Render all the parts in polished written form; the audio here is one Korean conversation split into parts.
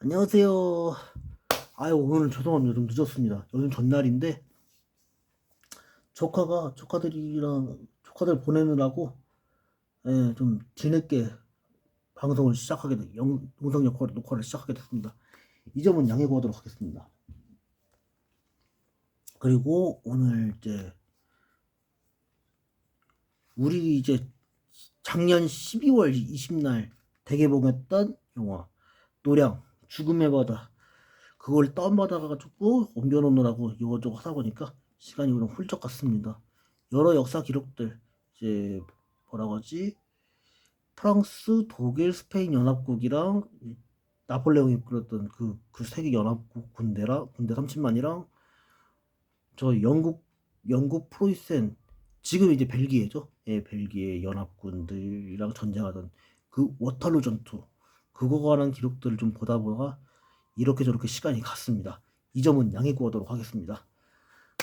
안녕하세요. 아유, 오늘 죄송합니다. 좀 늦었습니다. 요즘 전날인데, 조카들 보내느라고, 좀 뒤늦게 방송을 영상 녹화를 시작하게 됐습니다. 이 점은 양해 구하도록 하겠습니다. 그리고 오늘 우리 작년 12월 20날 대개봉했던 영화, 노량, 죽음의 바다, 그걸 다운받아가지고 옮겨놓느라고 이것저것 하다 보니까 시간이 그냥 훌쩍 갔습니다. 여러 역사 기록들, 이제 뭐라고 하지? 프랑스, 독일, 스페인 연합국이랑 나폴레옹이 이끌었던 그 세계 연합국 군대 30만이랑 영국 프로이센, 지금 이제 벨기에죠? 예, 벨기에 연합군들이랑 전쟁하던 그 워털루 전투, 그거 관한 기록들을 좀 보다 보다가 이렇게 저렇게 시간이 갔습니다. 이 점은 양해 구하도록 하겠습니다.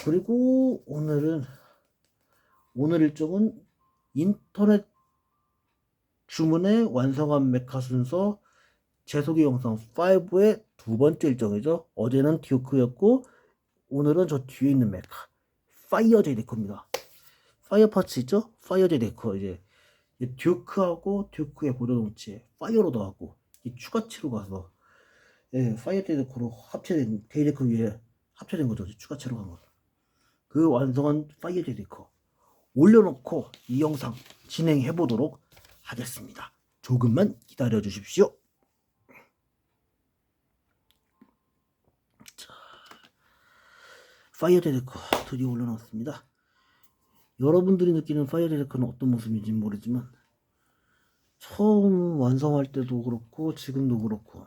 그리고 오늘 일정은 인터넷 주문의 완성한 메카 순서 재소개 영상 5의 두 번째 일정이죠. 어제는 듀크였고 오늘은 저 뒤에 있는 메카 파이어 제데커입니다. 파이어 파츠 있죠? 파이어 제데커 이제 듀크하고 듀크의 보조동체 파이어로드하고 추가치로 가서 파이어 제데커로 합체된 데이데커 위에 합체된 거죠. 추가치로 간 거. 그 완성한 파이어 제데커 올려놓고 이 영상 진행해 보도록 하겠습니다. 조금만 기다려 주십시오. 자, 파이어 제데커 드디어 올려놨습니다. 여러분들이 느끼는 파이어 제데커는 어떤 모습인지 모르지만 처음 완성할 때도 그렇고 지금도 그렇고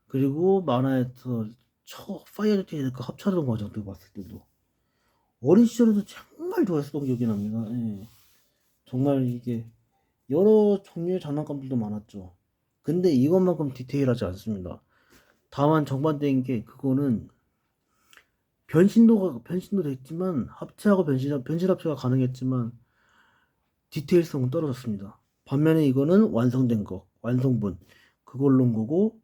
그리고 만화에서 파이어 제데커 합체하던 과정들 봤을 때도 어린 시절에도 정말 좋아했었던 기억이 납니다. 정말 이게 여러 종류의 장난감들도 많았죠. 근데 이것만큼 디테일하지 않습니다. 다만 정반대인 게 그거는 변신도 됐지만 합체하고 변신 합체가 가능했지만 디테일성은 떨어졌습니다. 반면에 이거는 완성된 거, 완성분 그걸로 온 거고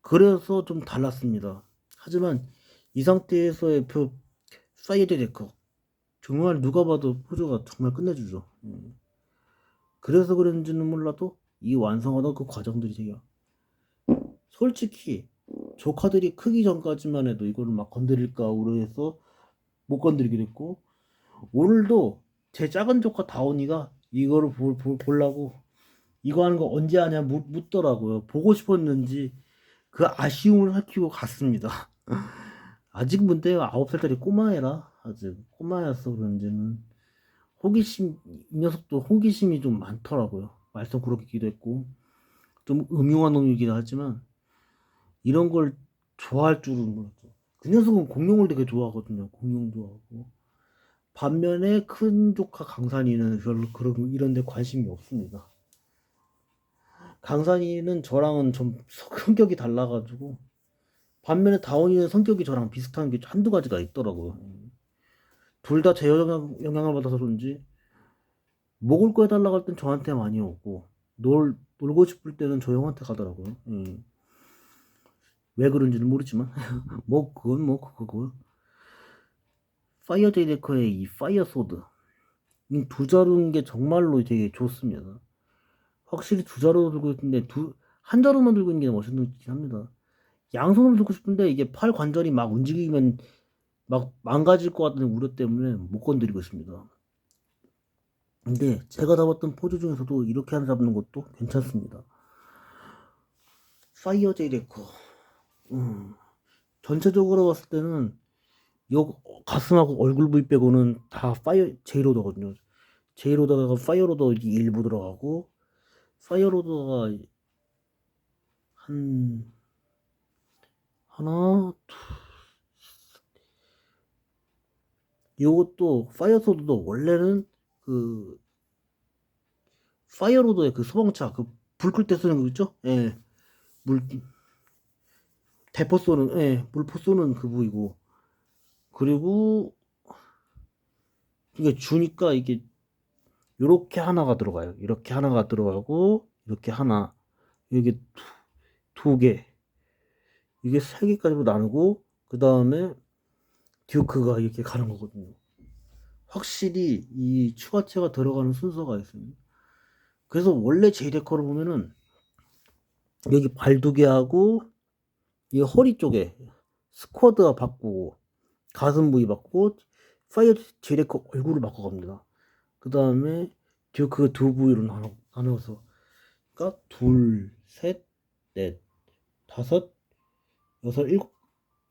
그래서 좀 달랐습니다. 하지만 이 상태에서의 사이드 데커 정말 누가 봐도 포즈가 정말 끝내주죠. 그래서 그런지는 몰라도 이 완성하던 그 과정들이 되게 솔직히 조카들이 크기 전까지만 해도 이거를 막 건드릴까 우려해서 못 건드리게 됐고 오늘도 제 작은 조카 다온이가 이거를 보려고 이거 하는 거 언제 하냐 묻더라고요. 보고 싶었는지 그 아쉬움을 살피고 갔습니다. 아직 문제가 9살짜리 꼬마애라 아직 꼬마였어 그런지는 이 녀석도 호기심이 좀 많더라고요. 말썽 꾸러기도 했고 좀 음흉한 놈이기도 하지만 이런 걸 좋아할 줄은 몰랐죠. 그 녀석은 공룡을 되게 좋아하거든요. 공룡 좋아하고. 반면에 큰 조카 강산이는 별로 그런 이런 데 관심이 없습니다. 강산이는 저랑은 좀 성격이 달라가지고 반면에 다원이는 성격이 저랑 비슷한 게 한두 가지가 있더라고요. 둘 다 제 영향을 받아서 그런지 먹을 거 해달라고 할 땐 저한테 많이 오고 놀고 싶을 때는 저 형한테 가더라고요. 왜 그런지는 모르지만 뭐 그건 뭐 그거고. 파이어 제이데커의 이 파이어 소드 이 두 자루인 게 정말로 되게 좋습니다. 확실히 두 자루 들고 있는데 한 자루만 들고 있는 게 멋있긴 합니다. 양손으로 들고 싶은데 이게 팔 관절이 막 움직이면 막 망가질 것 같다는 우려 때문에 못 건드리고 있습니다. 근데 제가 잡았던 포즈 중에서도 이렇게 하나 잡는 것도 괜찮습니다. 파이어 제이데커 전체적으로 봤을 때는 요 가슴하고 얼굴 부위 빼고는 다 파이어 제이로더거든요. 제이로더가 파이어로더 일부 들어가고 파이어로더가 한 하나 요것도 파이어소드도 원래는 그 파이어로더의 그 소방차 그 불 끌 때 쓰는 거 있죠? 물 대포 쏘는 물포 쏘는 그 부위고 그리고 이게 주니까 이게 요렇게 하나가 들어가요. 이렇게 하나가 들어가고 이렇게 하나 여기 두 개. 이게 세 개까지 나누고 그 다음에 듀크가 이렇게 가는 거거든요. 확실히 이 추가체가 들어가는 순서가 있습니다. 그래서 원래 제이데커를 보면은 여기 발 두 개 하고 이 허리 쪽에 스쿼드가 바꾸고 가슴 부위 바꾸고 파이어 제이데커 얼굴을 바꿔갑니다. 그 다음에 듀크 두 부위로 나눠서 그러니까 둘, 셋, 넷, 다섯, 여섯, 일곱,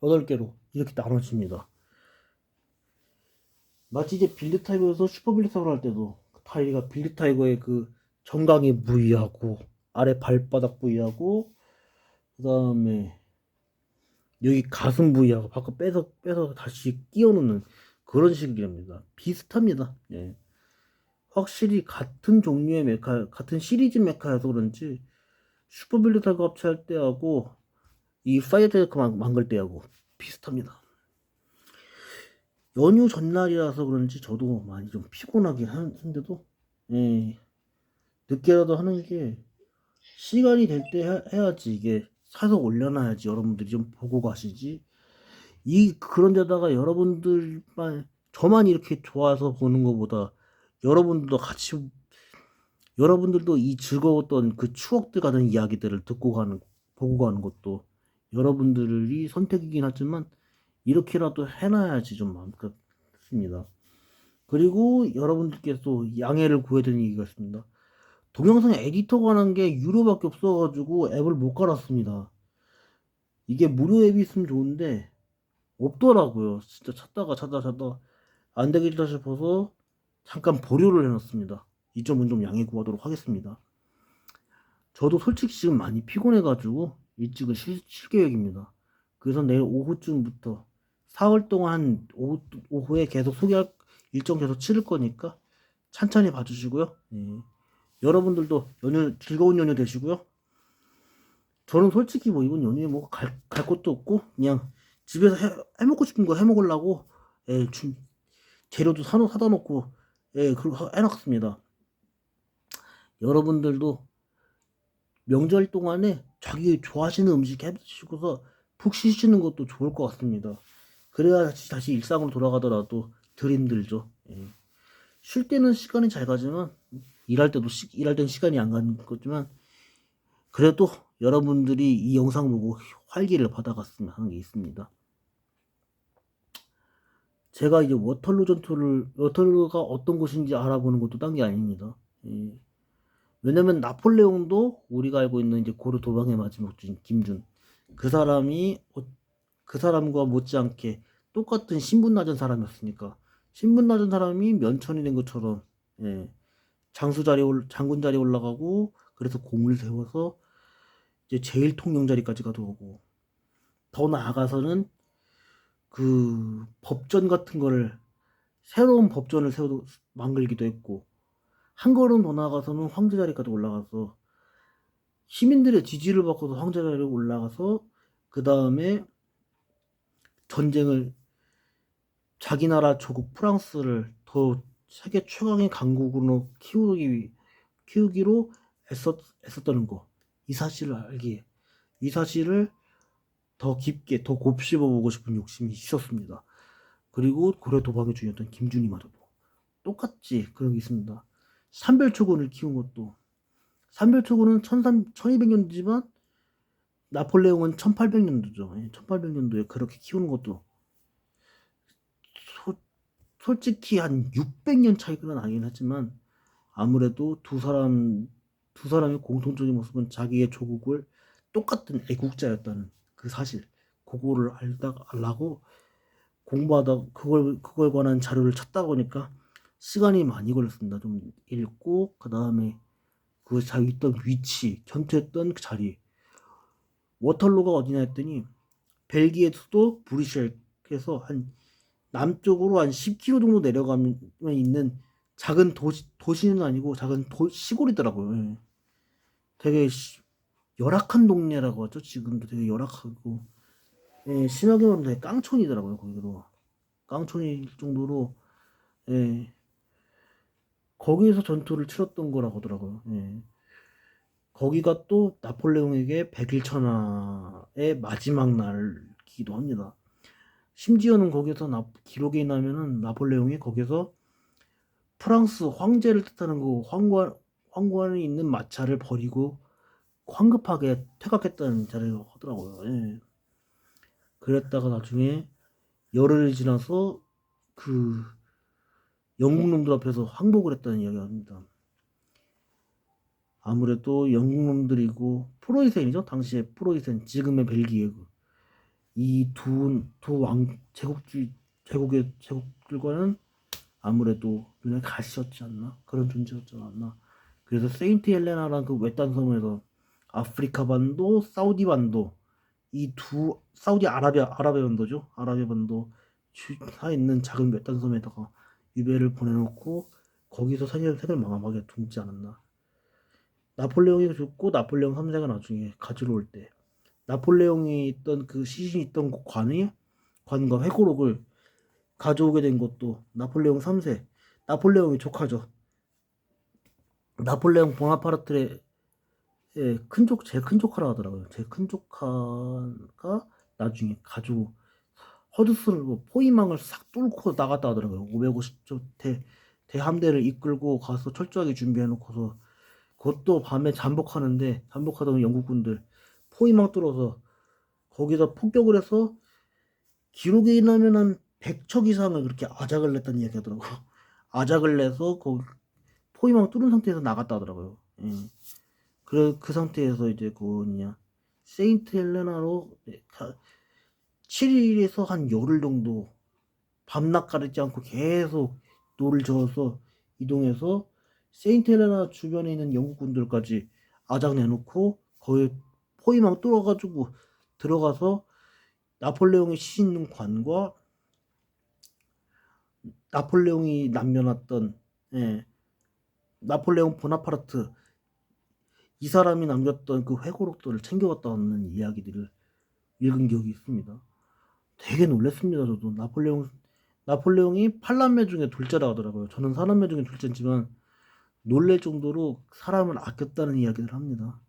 여덟 개로 이렇게 나눠집니다. 마치 이제 빌드 타이거에서 슈퍼 빌드 타이거를 할 때도 타이가 빌드 타이거의 그 정강이 부위하고 아래 발바닥 부위하고 그 다음에 여기 가슴 부위하고 바꿔 빼서 다시 끼워 넣는 그런 식입니다. 비슷합니다. 예. 확실히 같은 종류의 메카, 같은 시리즈 메카여서 그런지 슈퍼 빌드 타이거 합체할 때하고 이 파이어 타이거 만들 때하고 비슷합니다. 연휴 전날이라서 그런지 저도 많이 좀 피곤하긴 한데도 예, 늦게라도 하는 게 시간이 될 때 해야지. 이게 사서 올려놔야지 여러분들이 좀 보고 가시지. 이 그런 데다가 여러분들만 저만 이렇게 좋아서 보는 것보다 여러분들도 같이 여러분들도 이 즐거웠던 그 추억들 가는 이야기들을 듣고 가는 보고 가는 것도 여러분들이 선택이긴 하지만 이렇게라도 해놔야지 좀 마음 같습니다. 그리고 여러분들께서 양해를 구해야 되는 얘기가 있습니다. 동영상 에디터 관한 게 유료밖에 없어가지고 앱을 못 갈았습니다. 이게 무료 앱이 있으면 좋은데 없더라고요. 진짜 찾다가 안 되겠다 싶어서 잠깐 보류를 해놨습니다. 이 점은 좀 양해 구하도록 하겠습니다. 저도 솔직히 지금 많이 피곤해가지고 일찍은 쉴 계획입니다. 그래서 내일 오후쯤부터 4월 동안 오후에 계속 소개할 일정 계속 치를 거니까 찬찬히 봐주시고요. 예. 여러분들도 연휴 즐거운 연휴 되시고요. 저는 솔직히 뭐 이번 연휴에 뭐 갈 곳도 없고 그냥 집에서 해 먹고 싶은 거 해 먹으려고 예, 재료도 사다 놓고 예, 그리고 해놨습니다. 여러분들도 명절 동안에 자기 좋아하시는 음식 해 드시고서 푹 쉬시는 것도 좋을 것 같습니다. 그래야 다시 일상으로 돌아가더라도 덜 힘들죠. 예. 쉴 때는 시간이 잘 가지만 일할 때는 시간이 안 가는 거지만 그래도 여러분들이 이 영상 보고 활기를 받아갔으면 하는 게 있습니다. 제가 이제 워털루가 어떤 곳인지 알아보는 것도 딴 게 아닙니다. 예. 왜냐면 나폴레옹도 우리가 알고 있는 이제 고려 도방의 마지막 주인 김준 그 사람과 못지않게 똑같은 신분 낮은 사람이었으니까 신분 낮은 사람이 면천이 된 것처럼 예. 장군 자리에 올라가고 그래서 공을 세워서 이제 제일 통령 자리까지가도 오고 더 나아가서는 그 법전 같은 거를 새로운 법전을 만들기도 했고 한 걸음 더 나아가서는 황제 자리까지 올라가서 시민들의 지지를 받고서 황제 자리에 올라가서 그 다음에 전쟁을 자기 나라 조국 프랑스를 더 세계 최강의 강국으로 키우기로 애썼다는 거. 이 사실을 더 깊게 더 곱씹어 보고 싶은 욕심이 있었습니다. 그리고 고려 도방의 주인이었던 김준이마저도 똑같이 그런 게 있습니다. 산별초군을 키운 것도 산별초군은 1200년도지만 나폴레옹은 1800년도죠. 1800년도에 그렇게 키우는 것도 솔직히 한 600년 차이가 나긴 하지만 아무래도 두 사람의 공통적인 모습은 자기의 조국을 똑같은 애국자였다는 그 사실 그거를 알라고 공부하다 그걸 관한 자료를 찾다 보니까 시간이 많이 걸렸습니다. 좀 읽고 그 다음에 그 자기 있던 위치 전투했던 그 자리 워털로가 어디냐 했더니 벨기에 수도 브뤼셀에서 한 남쪽으로 한 10km 정도 내려가면 있는 작은 도시는 아니고 작은 시골이더라고요. 예. 되게 열악한 동네라고 하죠. 지금도 되게 열악하고 예, 심하게 말하면 되게 깡촌이더라고요. 거기도 깡촌일 정도로 예, 거기에서 전투를 치렀던 거라고 하더라고요. 예. 거기가 또 나폴레옹에게 백일천하 나폴레옹의 마지막 날이기도 합니다. 심지어는 거기서 기록에 의하면은 나폴레옹이 거기서 프랑스 황제를 뜻하는 그 황관에 있는 마차를 버리고 황급하게 퇴각했다는 자리를 하더라고요. 예. 그랬다가 나중에 열흘이 지나서 그 영국 놈들 앞에서 항복을 했다는 이야기가 합니다. 아무래도 영국 놈들이고 프로이센이죠. 당시에 프로이센, 지금의 벨기에. 이 두 왕 제국들과는 아무래도 눈에 가시였지 않나, 그런 존재였지 않나. 그래서 세인트 헬레나라는 그 외딴 섬에서 아프리카 반도, 사우디 반도, 이 두 사우디 아라비아 반도죠. 아라비아 반도 사 있는 작은 외딴 섬에다가 유배를 보내놓고 거기서 세계를 망망하게 둔지 않았나. 나폴레옹이 죽고 나폴레옹 3세가 나중에 가지러 올 때 나폴레옹이 있던 그 시신이 있던 관과 회고록을 가져오게 된 것도 나폴레옹 3세, 나폴레옹의 조카죠. 나폴레옹 보나파르트의 제일 큰 조카라 하더라고요. 제일 큰 조카가 나중에 가지고 허드슨으로 포위망을 싹 뚫고 나갔다 하더라고요. 550조 대함대를 이끌고 가서 철저하게 준비해놓고서 그것도 밤에 잠복하던 영국군들 포위망 뚫어서 거기서 폭격을 해서 기록에 의하면 한 100척 이상을 그렇게 아작을 냈다는 이야기 하더라고요. 아작을 내서 거기 포위망 뚫은 상태에서 나갔다 하더라고요. 예. 그 상태에서 이제 세인트 헬레나로 7일에서 한 열흘 정도 밤낮 가리지 않고 계속 노를 저어서 이동해서 세인트 헬레나 주변에 있는 영국군들까지 아작 내놓고 거의 포위망 뚫어가지고 들어가서 나폴레옹의 시신 있는 관과 나폴레옹이 남겨놨던 나폴레옹 보나파르트 이 사람이 남겼던 그 회고록들을 챙겨갔다는 이야기들을 읽은 기억이 있습니다. 되게 놀랐습니다. 저도 나폴레옹이 8남매 중에 둘째라 하더라고요. 저는 4남매 중에 둘째지만 놀랄 정도로 사람을 아꼈다는 이야기를 합니다.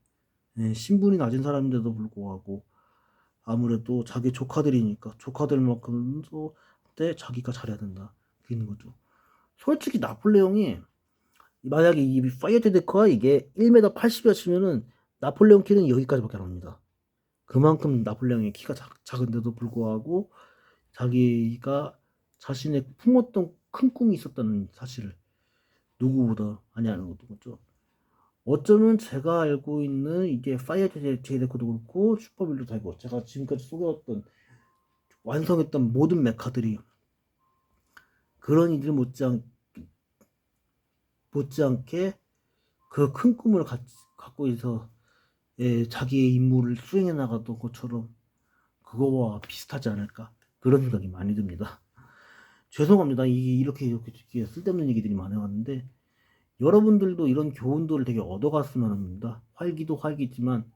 신분이 낮은 사람인데도 불구하고 아무래도 자기 조카들이니까 조카들만큼도 때 자기가 잘해야 된다. 그게 있는 거죠. 솔직히 나폴레옹이 만약에 이 파이어 데크가 이게 1m 80이라 치면은 나폴레옹 키는 여기까지밖에 안 합니다. 그만큼 나폴레옹의 키가 작은데도 불구하고 자기가 자신의 품었던 큰 꿈이 있었다는 사실을 누구보다 많이 아는 거죠. 어쩌면 제가 알고 있는 이게 파이어 제이데코도 그렇고 슈퍼빌도 되고 제가 지금까지 소개했던 완성했던 모든 메카들이 그런 이들 못지않게 그 큰 꿈을 갖고 있어 자기의 임무를 수행해 나갔던 것처럼 그거와 비슷하지 않을까 그런 생각이 많이 듭니다. 죄송합니다. 이렇게 쓸데없는 얘기들이 많아왔는데 여러분들도 이런 교훈들을 되게 얻어갔으면 합니다. 활기도 활기지만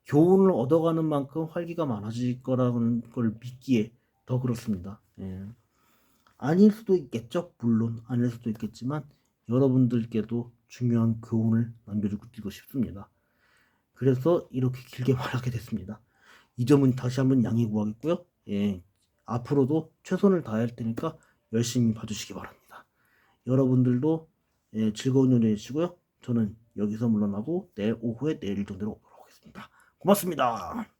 교훈을 얻어가는 만큼 활기가 많아질 거라는 걸 믿기에 더 그렇습니다. 아닐 수도 있겠죠. 물론 아닐 수도 있겠지만 여러분들께도 중요한 교훈을 남겨주고 싶습니다. 그래서 이렇게 길게 말하게 됐습니다. 이 점은 다시 한번 양해 구하겠고요. 앞으로도 최선을 다할 테니까 열심히 봐주시기 바랍니다. 여러분들도 즐거운 연애 되시고요. 저는 여기서 물러나고 내일 오후에 내일 정도로 오도록 하겠습니다. 고맙습니다.